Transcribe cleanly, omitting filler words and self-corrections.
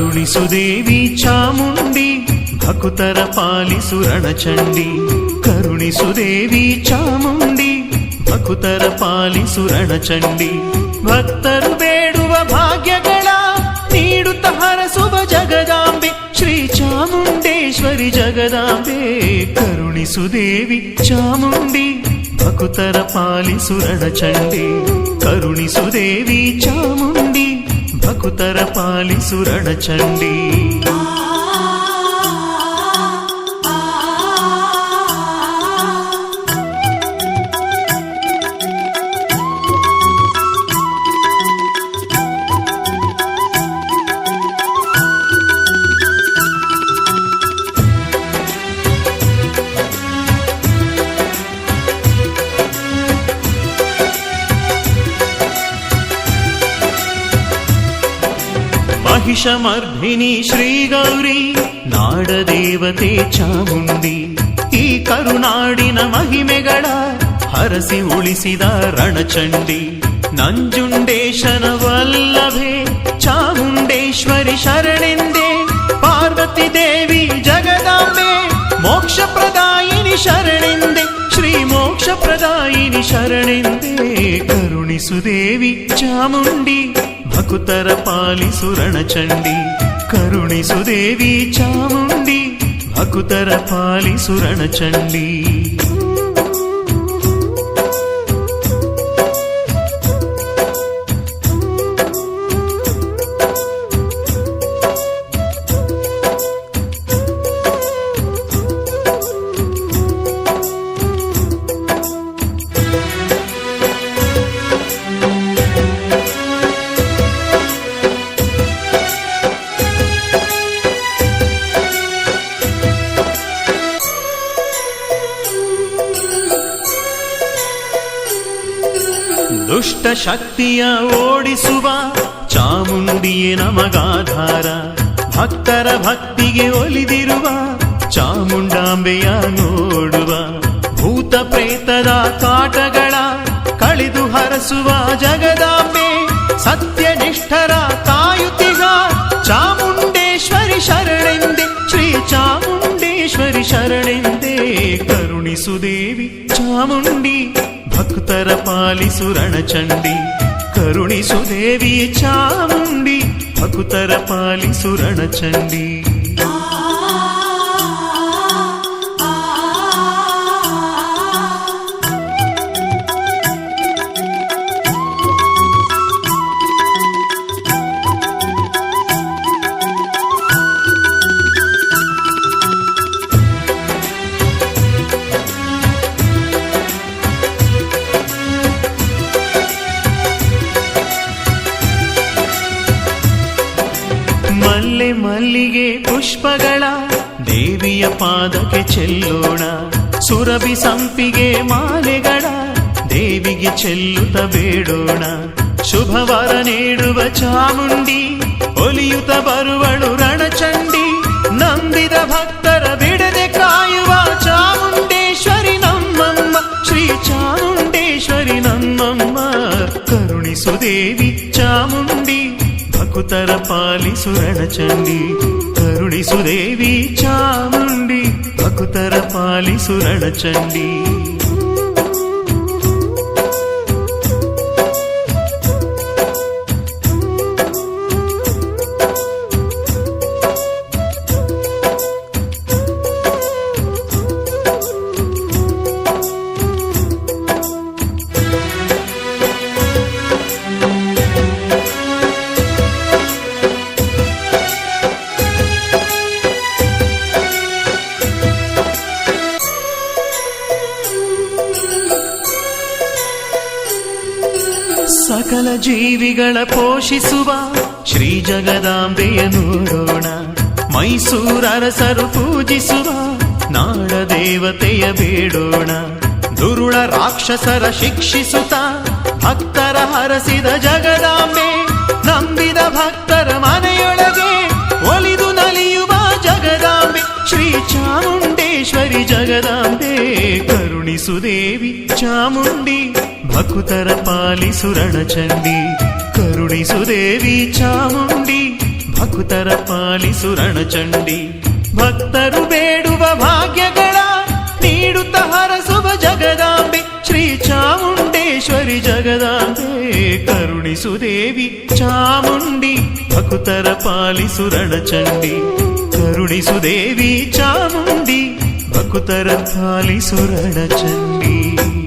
ಕರುಣಿಸುದೇವಿ ಚಾಮುಂಡಿ ಭಕುತರ ಪಾಲಿಸು ರಣಚಂಡಿ. ಕರುಣಿಸುದೇವಿ ಚಾಮುಂಡಿ ಭಕುತರ ಪಾಲಿಸು ರಣಚಂಡಿ. ಭಕ್ತರು ಬೇಡುವ ಭಾಗ್ಯಗಳ ನೀಡುತ್ತ ಹರಸುವ ಜಗದಾಂಬೆ ಶ್ರೀ ಚಾಮುಂಡೇಶ್ವರಿ ಜಗದಾಂಬೆ. ಕರುಣಿಸುದೇವಿ ಚಾಮುಂಡಿ ಭಕುತರ ಪಾಲಿಸು ರಣಚಂಡಿ. ಕರುಣಿಸುದೇವಿ ಚಾಮುಂಡಿ ಭಕುತರ ಪಾಲಿಸು ರಣಚಂಡಿ. ಮಹಿಷಮರ್ಧಿನಿ ಶ್ರೀ ಗೌರಿ ನಾಡದೇವತೆ ಚಾಮುಂಡಿ. ಈ ಕರುನಾಡಿನ ಮಹಿಮೆಗಳ ಹರಸಿ ಉಳಿಸಿದ ರಣಚಂಡಿ. ನಂಜುಂಡೇಶನ ವಲ್ಲಭೆ ಚಾಮುಂಡೇಶ್ವರಿ ಶರಣೆಂದೇ. ಪಾರ್ವತಿ ದೇವಿ ಜಗದಾಂಬೆ ಮೋಕ್ಷ ಪ್ರದಾಯಿನಿ ಶರಣೆಂದೆ. ಶ್ರೀ ಮೋಕ್ಷ ಪ್ರದಾಯಿನಿ ಶರಣೆಂದೇ. ಕರುಣಿಸುದೇವಿ ಚಾಮುಂಡಿ ಭಕುತರ ಪಾಲಿಸು ರಣಚಂಡಿ. ಕರುಣಿಸುದೇವಿ ಚಾಮುಂಡಿ ಭಕುತರ ಪಾಲಿಸು ರಣಚಂಡಿ. ದುಷ್ಟ ಶಕ್ತಿಯ ಓಡಿಸುವ ಚಾಮುಂಡಿಯೇ ನಮಗಾಧಾರ. ಭಕ್ತರ ಭಕ್ತಿಗೆ ಒಲಿದಿರುವ ಚಾಮುಂಡಾಂಬೆಯ ನೋಡುವ. ಭೂತ ಪ್ರೇತದ ಕಾಟಗಳ ಕಳೆದು ಹರಸುವ ಜಗದಾಂಬೆ. ಸತ್ಯನಿಷ್ಠರ ಕಾಯುತ್ತಿಗ ಚಾಮುಂಡೇಶ್ವರಿ ಶರಣೆಂದೆ. ಶ್ರೀ ಚಾಮುಂಡೇಶ್ವರಿ ಶರಣೆಂದೇ. ಕರುಣಿಸುದೇವಿ ಚಾಮುಂಡಿ ಭಕ್ತರ ಪಾಲಿಸು ರಣಚಂಡಿ. ಕರುಣಿಸುದೇವಿ ಚಾಮುಂಡಿ ಭಕ್ತರ ಪಾಲಿಸು ರಣಚಂಡಿ. ಮಲ್ಲೆ ಮಲ್ಲಿಗೆ ಪುಷ್ಪಗಳ ದೇವಿಯ ಪಾದಕ್ಕೆ ಚೆಲ್ಲೋಣ. ಸುರಭಿ ಸಂಪಿಗೆ ಮಾಲೆಗಳ ದೇವಿಗೆ ಚೆಲ್ಲುತ್ತ ಬೇಡೋಣ. ಶುಭವರ ನೀಡುವ ಚಾಮುಂಡಿ ಒಲಿಯುತ್ತ ಬರುವಳು ರಣಚಂಡಿ. ನಂಬಿದ ಭಕ್ತರ ಬಿಡದೆ ಕಾಯುವ ಚಾಮುಂಡೇಶ್ವರಿ ನಮ್ಮಮ್ಮ. ಶ್ರೀ ಚಾಮುಂಡೇಶ್ವರಿ ನಮ್ಮಮ್ಮ. ಕರುಣಿಸುದೇವಿ ಚಾಮುಂಡಿ ಭಕುತರ ಪಾಲಿಸು ರಣಚಂಡಿ. ಕರುಣಿಸುದೇವಿ ಚಾಮುಂಡಿ ಭಕುತರ ಪಾಲಿಸು ರಣಚಂಡಿ. ಸಕಲ ಜೀವಿಗಳ ಪೋಷಿಸುವ ಶ್ರೀ ಜಗದಾಂಬೆಯ ನೋಡೋಣ. ಮೈಸೂರರಸರು ಪೂಜಿಸುವ ನಾಡ ದೇವತೆಯ ಬೇಡೋಣ. ದುರುಳ ರಾಕ್ಷಸರ ಶಿಕ್ಷಿಸುತ್ತ ಭಕ್ತರ ಹರಸಿದ ಜಗದಾಂಬೆ. ನಂಬಿದ ಭಕ್ತರ ಮನೆಯೊಳಗೆ ಒಲಿದು ನಲಿಯುವ ಜಗದಾಂಬೆ. ಶ್ರೀ ಚಾಮುಂಡೇಶ್ವರಿ ಜಗದಾಂಬೆ. ಕರುಣಿಸುದೇವಿ ಚಾಮುಂಡಿ ಭಕುತರ ಪಾಲಿಸು ರಣಚಂಡಿ. ಕರುಣಿಸುದೇವಿ ಚಾಮುಂಡಿ ಭಕುತರ ಪಾಲಿಸು ರಣಚಂಡಿ. ಭಕ್ತರು ಬೇಡುವ ಭಾಗ್ಯಗಳ ನೀಡುತ್ತ ಹರಸುವ ಜಗದಾಂಬೆ ಶ್ರೀ ಚಾಮುಂಡೇಶ್ವರಿ ಜಗದಾಂಬೆ ಕರುಣಿಸು ದೇವಿ ಚಾಮುಂಡಿ. ಭಕುತರ ಪಾಲಿಸು ರಣಚಂಡಿ ಕರುಣಿಸು ದೇವಿ ಚಾಮುಂಡಿ. ಭಕುತರ ಪಾಲಿಸು ರಣಚಂಡಿ.